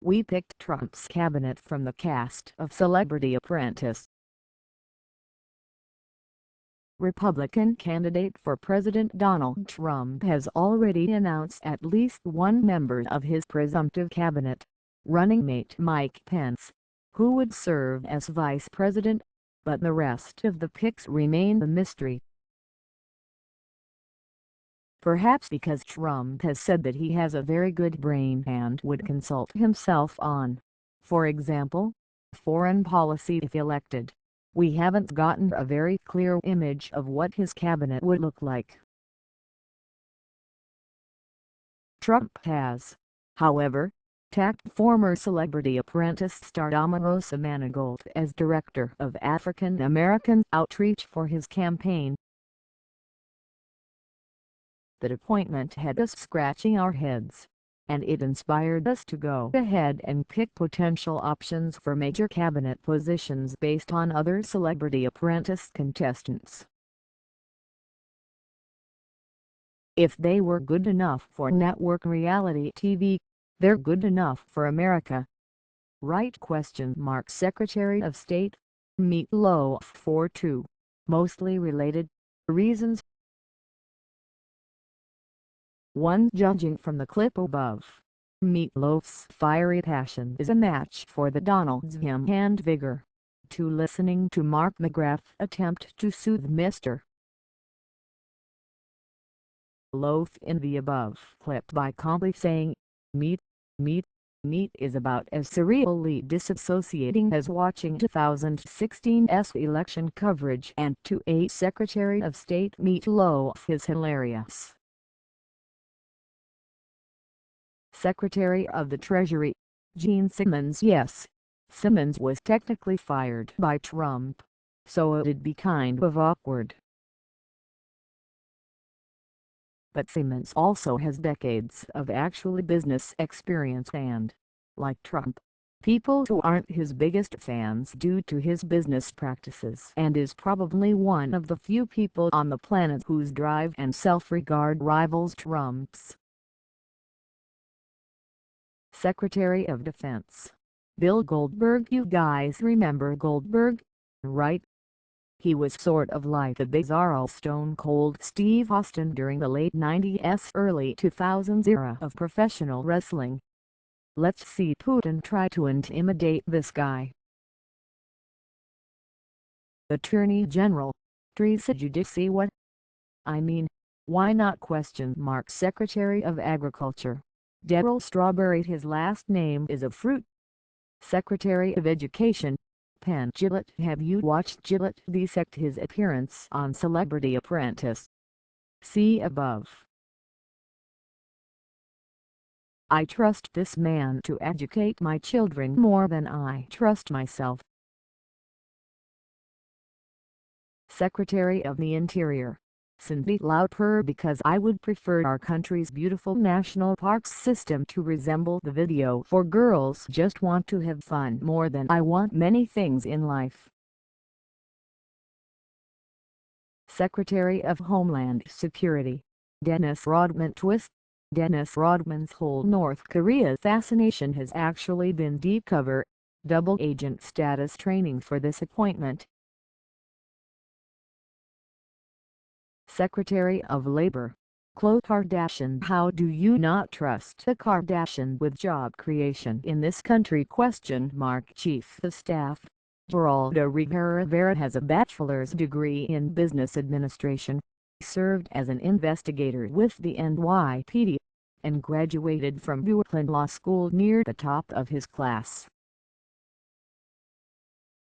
we picked Trump's cabinet from the cast of Celebrity Apprentice. Republican candidate for President Donald Trump has already announced at least one member of his presumptive cabinet, running mate Mike Pence, who would serve as vice president, but the rest of the picks remain a mystery. Perhaps because Trump has said that he has a very good brain and would consult himself on, for example, foreign policy if elected. We haven't gotten a very clear image of what his cabinet would look like. Trump has, however, tapped former Celebrity Apprentice star Omarosa Manigault as Director of African American Outreach for his campaign. That appointment had us scratching our heads, and it inspired us to go ahead and pick potential options for major cabinet positions based on other Celebrity Apprentice contestants. If they were good enough for network reality TV, they're good enough for America. Right? Secretary of State, Meat Loaf for two, mostly related, reasons. 1. Judging from the clip above, Meat Loaf's fiery passion is a match for the Donald's vim and vigor. 2. Listening to Mark McGrath attempt to soothe Mr. Loaf in the above clip by calmly saying, "Meat, meat, meat" is about as surreally disassociating as watching 2016's election coverage. And 2. A Secretary of State Meat Loaf is hilarious. Secretary of the Treasury, Simmons Yes. Simmons was technically fired by Trump, so it'd be kind of awkward. But Simmons also has decades of actual business experience and, like Trump, people who aren't his biggest fans due to his business practices, and is probably one of the few people on the planet whose drive and self-regard rivals Trump's. Secretary of Defense, Bill Goldberg. You guys remember Goldberg, right? He was sort of like the bizarro Stone Cold Steve Austin during the late 90s early 2000s era of professional wrestling. Let's see Putin try to intimidate this guy. Attorney General, Teresa Giudice. What? I mean, why not? Secretary of Agriculture, Darryl Strawberry. His last name is a fruit. Secretary of Education, Penn Jillette. Have you watched Jillette dissect his appearance on Celebrity Apprentice? See above. I trust this man to educate my children more than I trust myself. Secretary of the Interior, Cyndi Lauper. Because I would prefer our country's beautiful national parks system to resemble the video for girls just want to have fun more than I want many things in life. Secretary of Homeland Security, Rodman Twist. Dennis Rodman's whole North Korea fascination has actually been deep cover, double agent status training for this appointment. Secretary of Labor, Khloé Kardashian. How do you not trust the Kardashian with job creation in this country? Chief of Staff, Geraldo Rivera Rivera has a bachelor's degree in business administration, served as an investigator with the NYPD, and graduated from Brooklyn Law School near the top of his class.